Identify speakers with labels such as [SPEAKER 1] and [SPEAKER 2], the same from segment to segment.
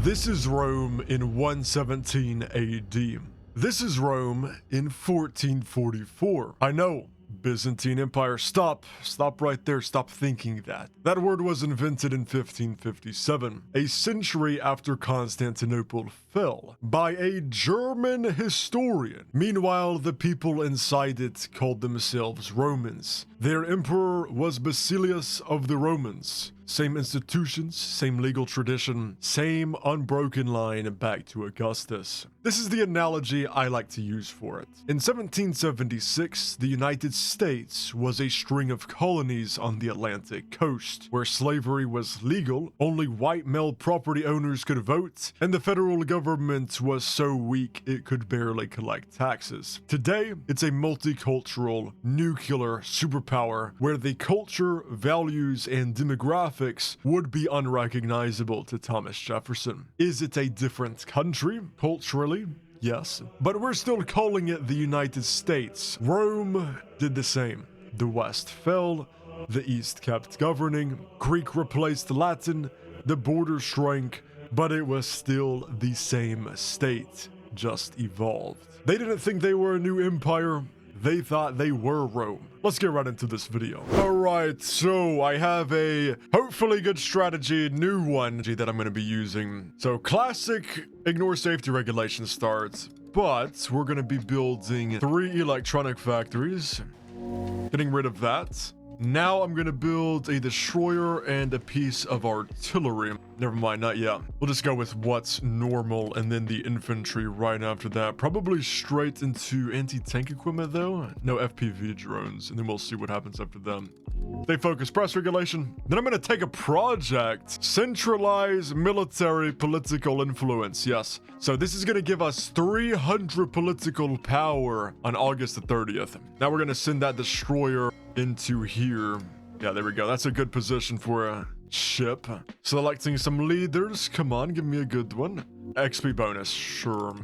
[SPEAKER 1] This is Rome in 117 AD. This is Rome in 1444. I know, Byzantine Empire, stop right there, stop thinking that. That word was invented in 1557, a century after Constantinople fell, by a German historian. Meanwhile, the people inside it called themselves Romans. Their emperor was Basilius of the Romans. Same institutions, same legal tradition, same unbroken line back to Augustus. This is the analogy I like to use for it. In 1776, the United States was a string of colonies on the Atlantic coast, where slavery was legal, only white male property owners could vote, and the federal government was so weak it could barely collect taxes. Today, it's a multicultural, nuclear superpower where the culture, values, and demographics would be unrecognizable to Thomas Jefferson. Is it a different country, culturally? Yes, but we're still calling it the United States. Rome did the same. The West fell, the East kept governing, Greek replaced Latin, the border shrank, but it was still the same state, just evolved. They didn't think they were a new empire, they thought they were Rome. Let's get right into this video. Alright, so I have a hopefully good strategy, new one that I'm going to be using. So classic ignore safety regulations starts, but we're going to be building 3 electronic factories. Getting rid of that. Now I'm going to build a destroyer and a piece of artillery. Never mind, not yet. We'll just go with what's normal and then the infantry right after that. Probably straight into anti-tank equipment though. No FPV drones, and then we'll see what happens after them. Stay focused, press regulation. Then I'm going to take a project. Centralize military political influence. Yes. So this is going to give us 300 political power on August the 30th. Now we're going to send that destroyer into here. Yeah, there we go. That's a good position for a ship. Selecting some leaders. Come on, give me a good one. XP bonus, sure.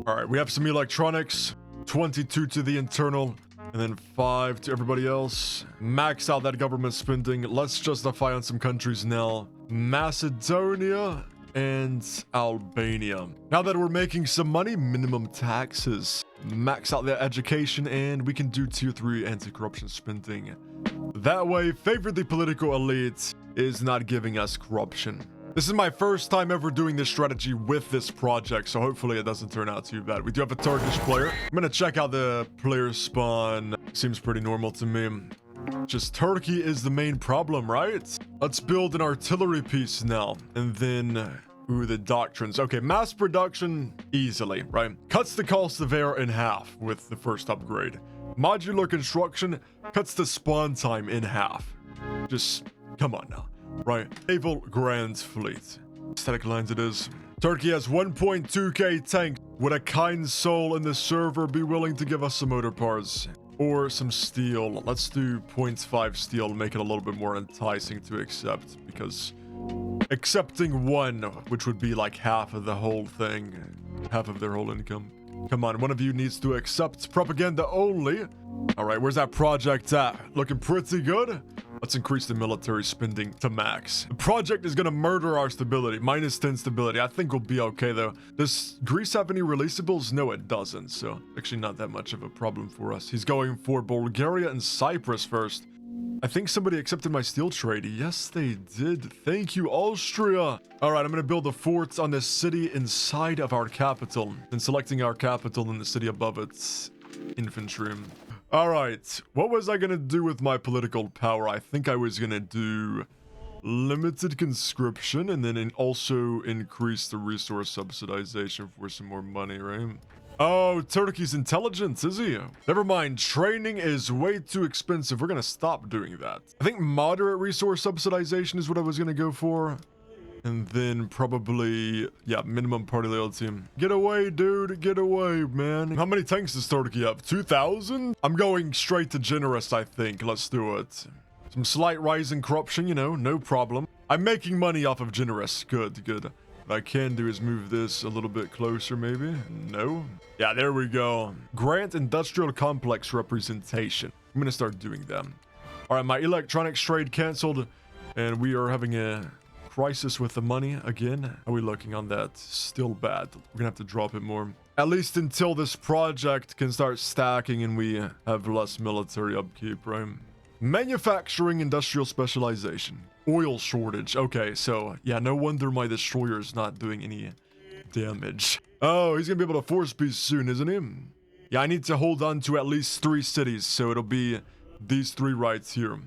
[SPEAKER 1] All right, we have some electronics. 22 to the internal, and then 5 to everybody else. Max out that government spending. Let's justify on some countries now. Macedonia and Albania. Now that we're making some money, minimum taxes. Max out their education, and we can do tier 3 anti-corruption spending. That way, favor the political elite is not giving us corruption. This is my first time ever doing this strategy with this project, so hopefully it doesn't turn out too bad. We do have a Turkish player. I'm gonna check out the player spawn. Seems pretty normal to me. Just Turkey is the main problem, right? Let's build an artillery piece now, and then ooh, the doctrines. Okay, mass production easily, right? Cuts the cost of air in half with the first upgrade. Modular construction cuts the spawn time in half. Just come on now, right? Naval Grand Fleet. Static lines it is. Turkey has 1.2k tanks. Would a kind soul in the server be willing to give us some motor parts? Or some steel? Let's do 0.5 steel to make it a little bit more enticing to accept, because accepting 1, which would be like half of the whole thing, half of their whole income. Come on, one of you needs to accept propaganda only. All right, where's that project at? Looking pretty good. Let's increase the military spending to max. The project is gonna murder our stability. -10 stability. I think we'll be okay though. Does Greece have any releasables? No, it doesn't. So actually not that much of a problem for us. He's going for Bulgaria and Cyprus first. I think somebody accepted my steel trade. Yes, they did. Thank you, Austria. All right, I'm going to build a fort on this city inside of our capital. And selecting our capital in the city above its infantry. All right, what was I going to do with my political power? I think I was going to do limited conscription and then also increase the resource subsidization for some more money, right? Oh, Turkey's intelligence, is he? Never mind, training is way too expensive. We're gonna stop doing that. I think moderate resource subsidization is what I was gonna go for. And then probably, yeah, minimum party loyalty. Get away, dude, get away, man. How many tanks does Turkey have? 2,000? I'm going straight to generous, I think. Let's do it. Some slight rise in corruption, you know, no problem. I'm making money off of generous. Good, good. What I can do is move this a little bit closer, maybe. No. Yeah, there we go. Grant industrial complex representation. I'm gonna start doing them. All right, my electronics trade canceled, and we are having a crisis with the money again. How are we looking on that? Still bad. We're gonna have to drop it more. At least until this project can start stacking and we have less military upkeep, right? Manufacturing industrial specialization. Oil shortage. Okay, so yeah, no wonder my destroyer is not doing any damage. Oh, he's gonna be able to force peace soon, isn't he? Yeah, I need to hold on to at least 3 cities, so it'll be these 3 right here.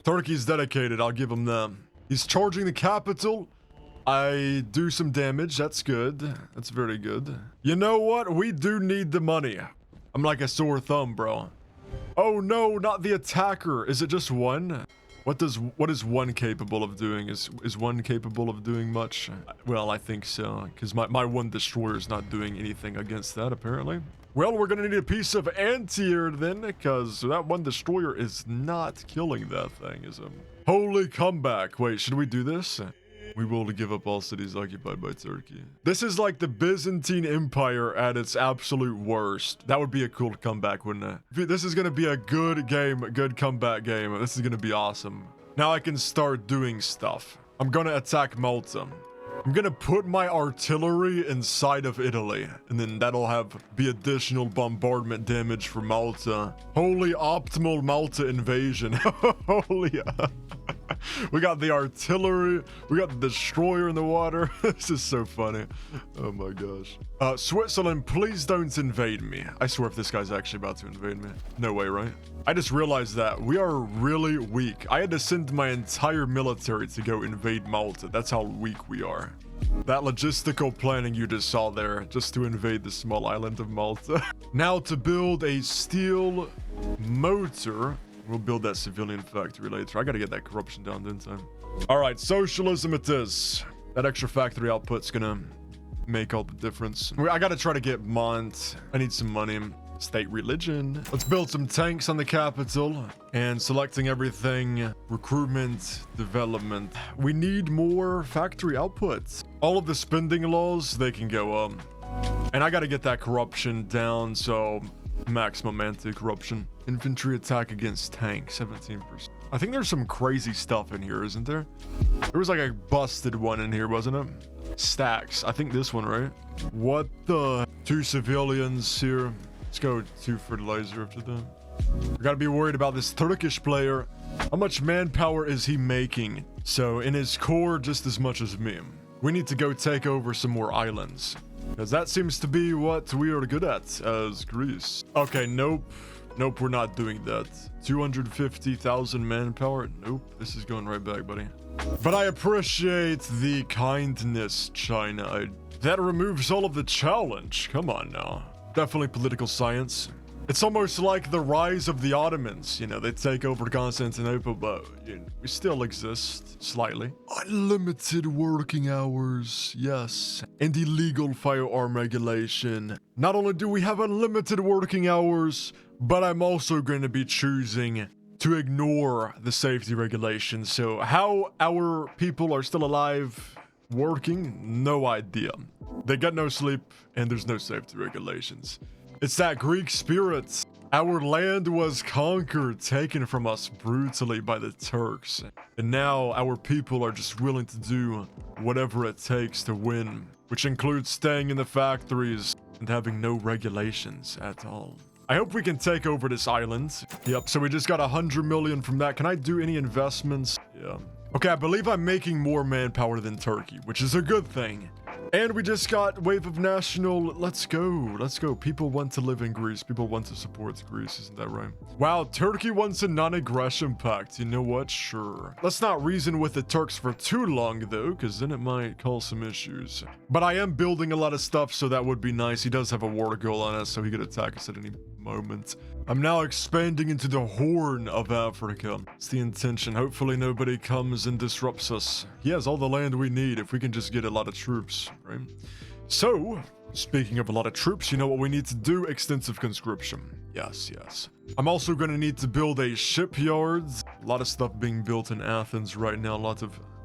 [SPEAKER 1] Turkey's dedicated, I'll give him that. He's charging the capital. I do some damage, that's good. That's very good. You know what? We do need the money. I'm like a sore thumb, bro. Oh no, not the attacker. Is it just 1? What is 1 capable of doing? Is 1 capable of doing much? Well, I think so, because my 1 destroyer is not doing anything against that, apparently. Well, we're gonna need a piece of anti-air then, because that 1 destroyer is not killing that thing, is it? Holy comeback. Wait, should we do this? We will give up all cities occupied by Turkey. This is like the Byzantine Empire at its absolute worst. That would be a cool comeback, wouldn't it? This is gonna be a good game, a good comeback game. This is gonna be awesome. Now I can start doing stuff. I'm gonna attack Malta. I'm gonna put my artillery inside of Italy, and then that'll be additional bombardment damage for Malta. Holy optimal Malta invasion. Holy... We got the artillery, we got the destroyer in the water. This is so funny. Oh my gosh. Switzerland, please don't invade me. I swear if this guy's actually about to invade me. No way, right? I just realized that we are really weak. I had to send my entire military to go invade Malta. That's how weak we are. That logistical planning you just saw there, just to invade the small island of Malta. Now to build a steel motor. We'll build that civilian factory later. I gotta get that corruption down, didn't I? All right, socialism it is. That extra factory output's gonna make all the difference. I gotta try to get Mont. I need some money. State religion. Let's build some tanks on the capital. And selecting everything. Recruitment, development. We need more factory outputs. All of the spending laws, they can go up. And I gotta get that corruption down, so... maximum anti-corruption. Infantry attack against tank, 17%. I think there's some crazy stuff in here, isn't there? There was like a busted one in here, wasn't it? Stacks. I think this one, right? What the... 2 civilians here. Let's go 2 fertilizer after that. We gotta be worried about this Turkish player. How much manpower is he making? So in his core, just as much as me. We need to go take over some more islands. Because that seems to be what we are good at as Greece. Okay, nope. Nope, we're not doing that. 250,000 manpower? Nope, this is going right back, buddy. But I appreciate the kindness, China. That removes all of the challenge. Come on now. Definitely political science. It's almost like the rise of the Ottomans. You know, they take over Constantinople, but we still exist slightly. Unlimited working hours, yes. And illegal firearm regulation. Not only do we have unlimited working hours, but I'm also going to be choosing to ignore the safety regulations. So how our people are still alive, working, no idea. They get no sleep, and there's no safety regulations. It's that Greek spirit. Our land was conquered, taken from us brutally by the Turks. And now our people are just willing to do whatever it takes to win, which includes staying in the factories and having no regulations at all. I hope we can take over this island. Yep, so we just got 100 million from that. Can I do any investments? Yeah. Okay, I believe I'm making more manpower than Turkey, which is a good thing. And we just got wave of national. Let's go. Let's go. People want to live in Greece. People want to support Greece. Isn't that right? Wow, Turkey wants a non-aggression pact. You know what? Sure. Let's not reason with the Turks for too long, though, because then it might cause some issues. But I am building a lot of stuff, so that would be nice. He does have a war goal on us, so he could attack us at any moment. I'm now expanding into the Horn of Africa. It's the intention. Hopefully nobody comes and disrupts us. He has all the land we need if we can just get a lot of troops, right? So, speaking of a lot of troops, you know what we need to do? Extensive conscription. Yes, yes. I'm also going to need to build a shipyard. A lot of stuff being built in Athens right now.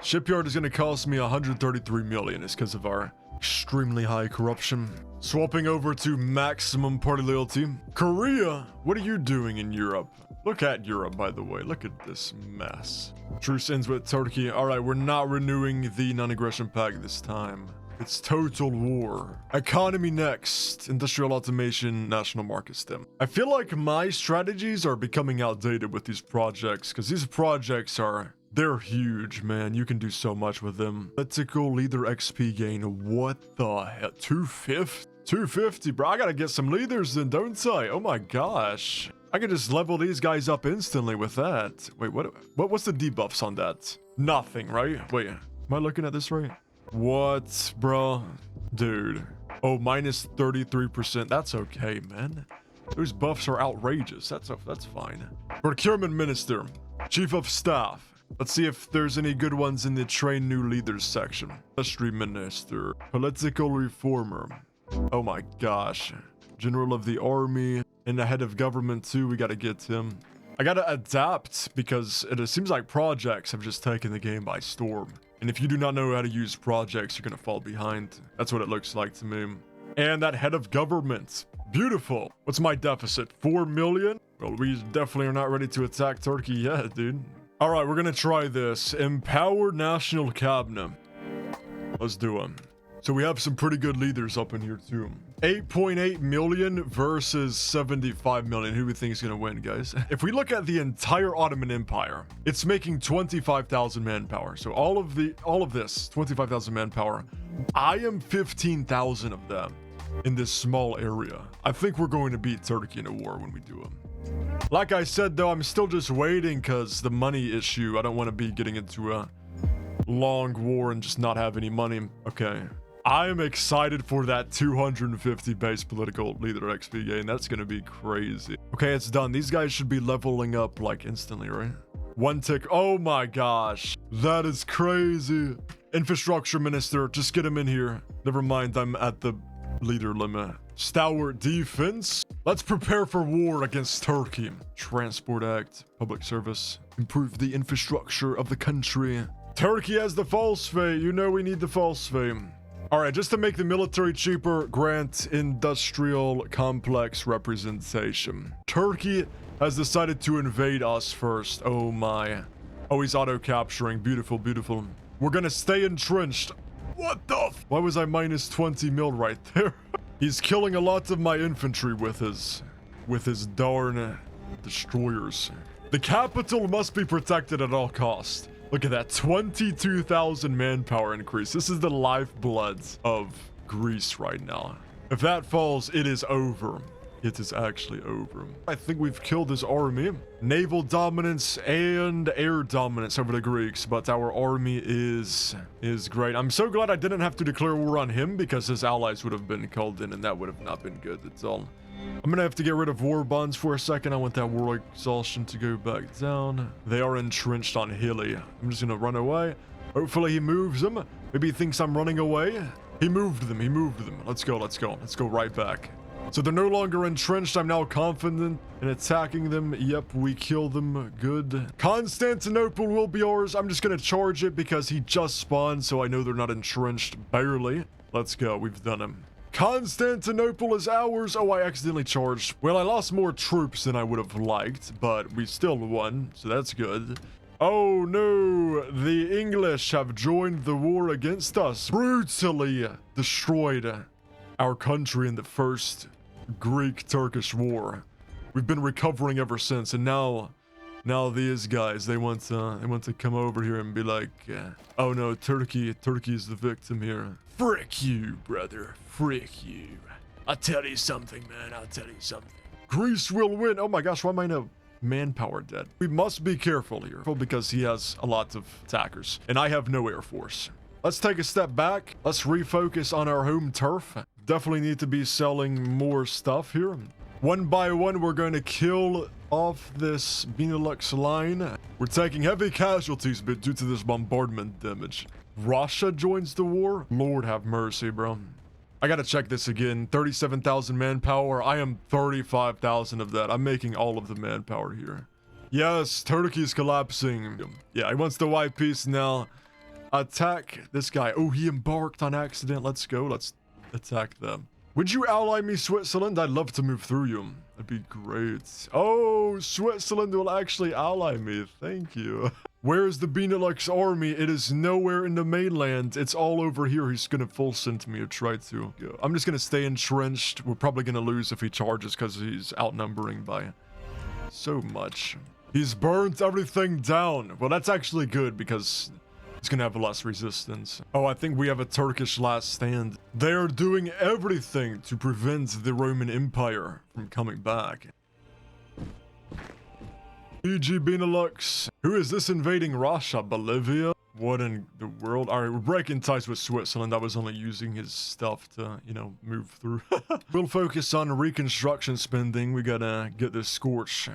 [SPEAKER 1] Shipyard is going to cost me 133 million. It's because of our Extremely high corruption. Swapping over to maximum party loyalty. Korea, what are you doing in Europe? Look at Europe, by the way. Look at this mess. Truce ends with Turkey. All right, we're not renewing the non-aggression pact this time. It's total war. Economy next. Industrial automation, national market stem. I feel like my strategies are becoming outdated with these projects because these projects they're huge, man. You can do so much with them. Political leader XP gain. What the hell? 250? 250, bro. I gotta get some leaders then, don't I? Oh my gosh. I could just level these guys up instantly with that. Wait, what's the debuffs on that? Nothing, right? Wait, am I looking at this right? What, bro? Dude. Oh, minus 33%. That's okay, man. Those buffs are outrageous. That's fine. Procurement Minister. Chief of Staff. Let's see if there's any good ones in the Train New Leaders section. Industry Minister. Political Reformer. Oh my gosh. General of the Army. And the head of government too. We gotta get him. I gotta adapt because it seems like projects have just taken the game by storm. And if you do not know how to use projects, you're gonna fall behind. That's what it looks like to me. And that head of government. Beautiful. What's my deficit? 4 million? Well, we definitely are not ready to attack Turkey yet, dude. All right, we're gonna try this. Empower National Cabinet. Let's do them. So we have some pretty good leaders up in here too. 8.8 million versus 75 million. Who do we think is going to win, guys? If we look at the entire Ottoman Empire, it's making 25,000 manpower. So all of this, 25,000 manpower. I am 15,000 of them in this small area. I think we're going to beat Turkey in a war when we do them. Like I said, though, I'm still just waiting because the money issue. I don't want to be getting into a long war and just not have any money. Okay. I am excited for that 250 base political leader XP gain. That's going to be crazy. Okay, it's done. These guys should be leveling up like instantly, right? One tick. Oh my gosh. That is crazy. Infrastructure Minister. Just get him in here. Never mind. I'm at the leader limit. Stalwart defense. Let's prepare for war against Turkey. Transport Act. Public service. Improve the infrastructure of the country. Turkey has the false fate. You know we need the false fate. All right, just to make the military cheaper, grant industrial complex representation. Turkey has decided to invade us first. Oh my. Oh, he's auto-capturing. Beautiful, beautiful. We're gonna stay entrenched. What the f— Why was I minus 20 mil right there? He's killing a lot of my infantry with his darn destroyers. The capital must be protected at all costs. Look at that, 22,000 manpower increase. This is the lifeblood of Greece right now. If that falls, it is over. It is actually over. I think we've killed his army. Naval dominance and air dominance over the Greeks, but our army is great. I'm so glad I didn't have to declare war on him because his allies would have been called in and that would have not been good at all. I'm gonna have to get rid of war bonds for a second. I want that war exhaustion to go back down. They are entrenched on Hilly. I'm just gonna run away. Hopefully he moves them. Maybe he thinks I'm running away. He moved them. He moved them. Let's go. Let's go. Let's go right back. So they're no longer entrenched. I'm now confident in attacking them. Yep, we kill them. Good. Constantinople will be ours. I'm just gonna charge it because he just spawned, so I know they're not entrenched. Barely. Let's go. We've done him. Constantinople is ours. Oh, I accidentally charged. Well, I lost more troops than I would have liked, but we still won, so that's good. Oh no, the English have joined the war against us. Brutally destroyed our country in the first Greek-Turkish war. We've been recovering ever since, and now these guys, they want to come over here and be like, oh no, Turkey is the victim here. Frick you, brother. Frick you. I'll tell you something, man. I'll tell you something. Greece will win. Oh my gosh, why am I no manpower dead? We must be careful here because he has a lot of attackers and I have no air force. Let's take a step back. Let's refocus on our home turf. Definitely need to be selling more stuff here. One by one, we're going to kill off this Benelux line. We're taking heavy casualties but due to this bombardment damage. Russia joins the war? Lord have mercy, bro. I gotta check this again. 37,000 manpower. I am 35,000 of that. I'm making all of the manpower here. Yes, Turkey's collapsing. Yeah, he wants to wipe peace now. Attack this guy. Oh, he embarked on accident. Let's go. Let's attack them. Would you ally me, Switzerland? I'd love to move through you. That'd be great. Oh, Switzerland will actually ally me. Thank you. Where is the Benelux army? It is nowhere in the mainland. It's all over here. He's gonna full send me or try to. I'm just gonna stay entrenched. We're probably gonna lose if he charges because he's outnumbering by so much. He's burnt everything down. Well, that's actually good because he's gonna have less resistance. Oh, I think we have a Turkish last stand. They are doing everything to prevent the Roman Empire from coming back. GG Benelux. Who is this invading Russia? Bolivia? What in the world? All right, we're breaking ties with Switzerland. I was only using his stuff to, you know, move through. We'll focus on reconstruction spending. We gotta get this scorch.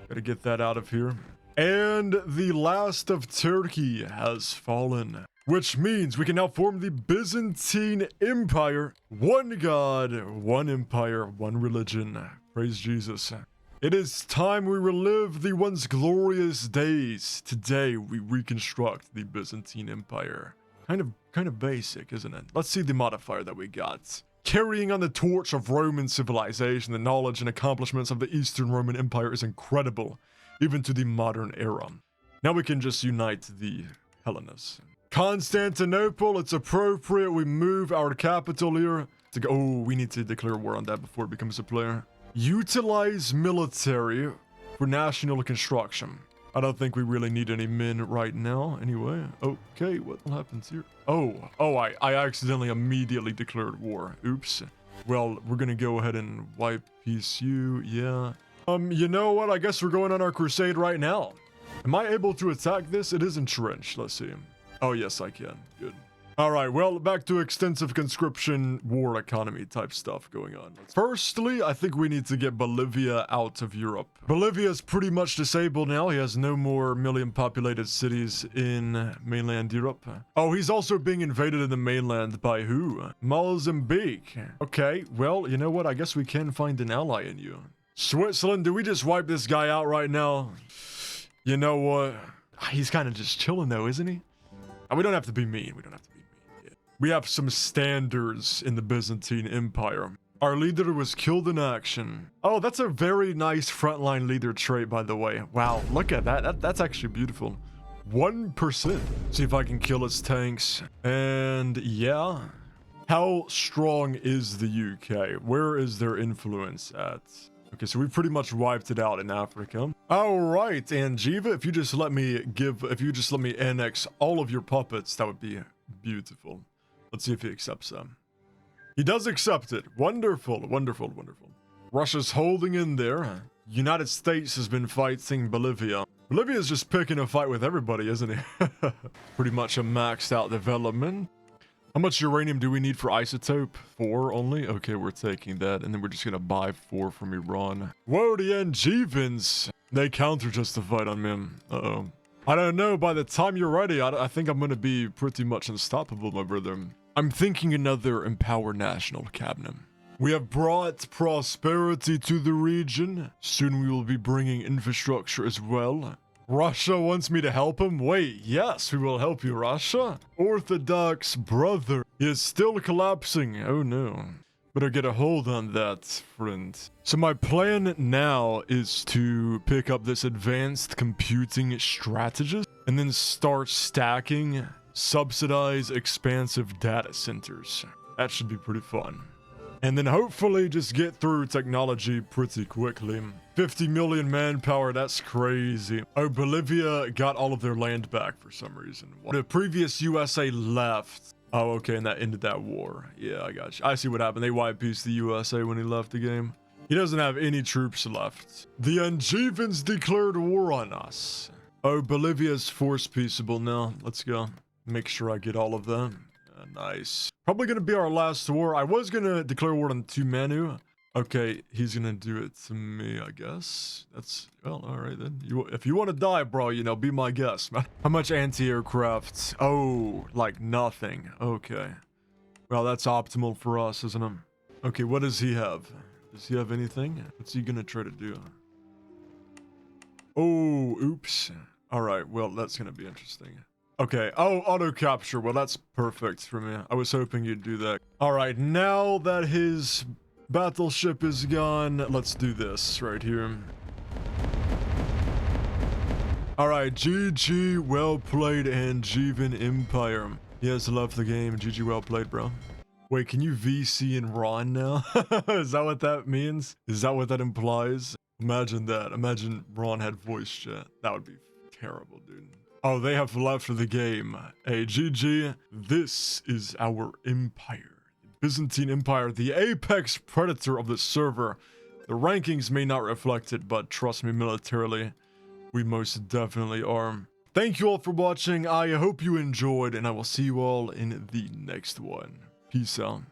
[SPEAKER 1] Gotta get that out of here. And the last of Turkey has fallen, which means we can now form the Byzantine Empire. One God, one empire, one religion. Praise Jesus. It is time we relive the once glorious days. Today, we reconstruct the Byzantine Empire. Kind of basic, isn't it? Let's see the modifier that we got. Carrying on the torch of Roman civilization, the knowledge and accomplishments of the Eastern Roman Empire is incredible, even to the modern era. Now we can just unite the Hellenists. Constantinople, it's appropriate we move our capital here to go. Oh, we need to declare war on that before it becomes a player. Utilize military for national construction. I don't think we really need any men right now. Anyway, okay, what happens here? I accidentally immediately declared war. Oops. Well, we're gonna go ahead and wipe PSU, yeah. You know what? I guess we're going on our crusade right now. Am I able to attack this? It is entrenched. Let's see. Oh, yes, I can. Good. All right, well, back to extensive conscription war economy type stuff going on. Firstly, I think we need to get Bolivia out of Europe. Bolivia is pretty much disabled now. He has no more million populated cities in mainland Europe. Oh, he's also being invaded in the mainland by who? Mozambique. Okay, well, you know what? I guess we can find an ally in you. Switzerland, do we just wipe this guy out right now? You know what? He's kind of just chilling though, isn't he? We don't have to be mean. We don't have to be mean. Yeah. We have some standards in the Byzantine Empire. Our leader was killed in action. Oh, that's a very nice frontline leader trait, by the way. Wow, look at that. That's actually beautiful. 1%. See if I can kill its tanks. And yeah. How strong is the UK? Where is their influence at? Okay, so we pretty much wiped it out in Africa. All right, Angiva, if you just let me annex all of your puppets, that would be beautiful. Let's see if he accepts them. He does accept it. Wonderful, wonderful, wonderful. Russia's holding in there. United States has been fighting Bolivia. Bolivia is just picking a fight with everybody, isn't he? Pretty much a maxed out development. How much uranium do we need for isotope? 4 only? Okay, we're taking that. And then we're just gonna buy 4 from Iran. Whoa, the Angevins! They counter-justified on me. Uh-oh. I don't know, by the time you're ready, I think I'm gonna be pretty much unstoppable, my brother. I'm thinking another Empower National Cabinet. We have brought prosperity to the region. Soon we will be bringing infrastructure as well. Russia wants me to help him? Wait, yes, we will help you, Russia. Orthodox brother is still collapsing. Oh no. Better get a hold on that, friend. So my plan now is to pick up this advanced computing strategist and then start stacking subsidized expansive data centers. That should be pretty fun. And then hopefully just get through technology pretty quickly. 50 million manpower, that's crazy. Oh, Bolivia got all of their land back for some reason. The previous USA left. Oh, okay, and that ended that war. Yeah, I got you. I see what happened. They wiped-pieced the USA when he left the game. He doesn't have any troops left. The Angevins declared war on us. Oh, Bolivia's force peaceable now. Let's go. Make sure I get all of them. Nice. Probably gonna be our last war. I was gonna declare war on Tumanu. Okay, he's gonna do it to me, I guess. That's, well, all right then. If you want to die, bro, you know, be my guest, man. How much anti-aircraft? Oh, like nothing. Okay. Well, that's optimal for us, isn't it? Okay, what does he have? Does he have anything? What's he gonna try to do? Oh, oops. All right, well, that's gonna be interesting. Okay. Oh, auto capture. Well, that's perfect for me. I was hoping you'd do that. All right. Now that his battleship is gone, let's do this right here. All right. GG. Well played, Angevan Empire. He has left the game. GG. Well played, bro. Wait, can you VC in Ron now? Is that what that means? Is that what that implies? Imagine that. Imagine Ron had voice chat. That would be terrible, dude. Oh, they have left the game. Hey, GG. This is our empire. The Byzantine Empire, the apex predator of the server. The rankings may not reflect it, but trust me, militarily, we most definitely are. Thank you all for watching. I hope you enjoyed, and I will see you all in the next one. Peace out.